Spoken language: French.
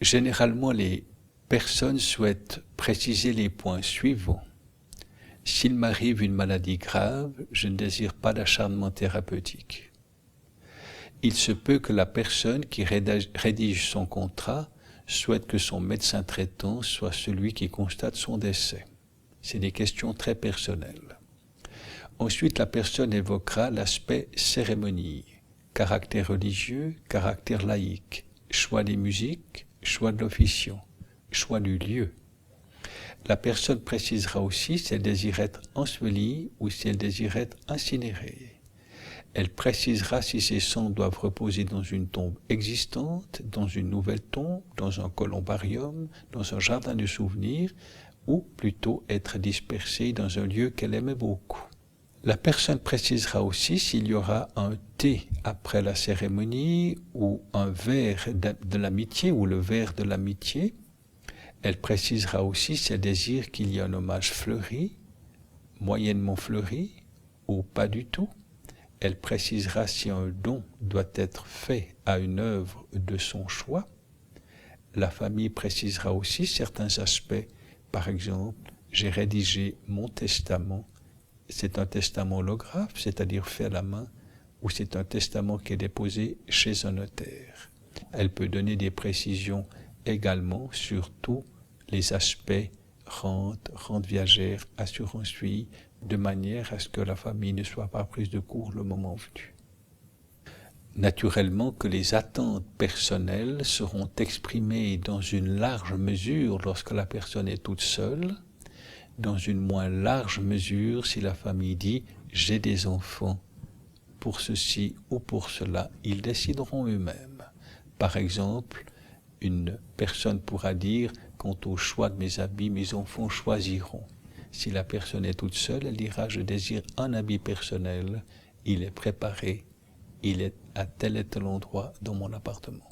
Généralement, les personnes souhaitent préciser les points suivants. S'il m'arrive une maladie grave, je ne désire pas d'acharnement thérapeutique. Il se peut que la personne qui rédige son contrat souhaite que son médecin traitant soit celui qui constate son décès. C'est des questions très personnelles. Ensuite, la personne évoquera l'aspect cérémonie, caractère religieux, caractère laïque, choix des musiques, choix de l'officiant, choix du lieu. La personne précisera aussi si elle désire être ensevelie ou si elle désire être incinérée. Elle précisera si ses cendres doivent reposer dans une tombe existante, dans une nouvelle tombe, dans un columbarium, dans un jardin de souvenirs, ou plutôt être dispersée dans un lieu qu'elle aimait beaucoup. La personne précisera aussi s'il y aura un thé après la cérémonie ou un verre de l'amitié ou le verre de l'amitié. Elle précisera aussi si elle désire qu'il y ait un hommage fleuri, moyennement fleuri ou pas du tout. Elle précisera si un don doit être fait à une œuvre de son choix. La famille précisera aussi certains aspects. Par exemple, j'ai rédigé mon testament. C'est un testament holographe, c'est-à-dire fait à la main, ou c'est un testament qui est déposé chez un notaire. Elle peut donner des précisions également sur tous les aspects rente viagère, assurance vie, de manière à ce que la famille ne soit pas prise de court le moment venu. Naturellement que les attentes personnelles seront exprimées dans une large mesure lorsque la personne est toute seule, dans une moins large mesure si la famille dit « j'ai des enfants ». Pour ceci ou pour cela, ils décideront eux-mêmes. Par exemple, une personne pourra dire « quant au choix de mes habits, mes enfants choisiront ». Si la personne est toute seule, elle dira « je désire un habit personnel, il est préparé, il est à tel et tel endroit dans mon appartement ».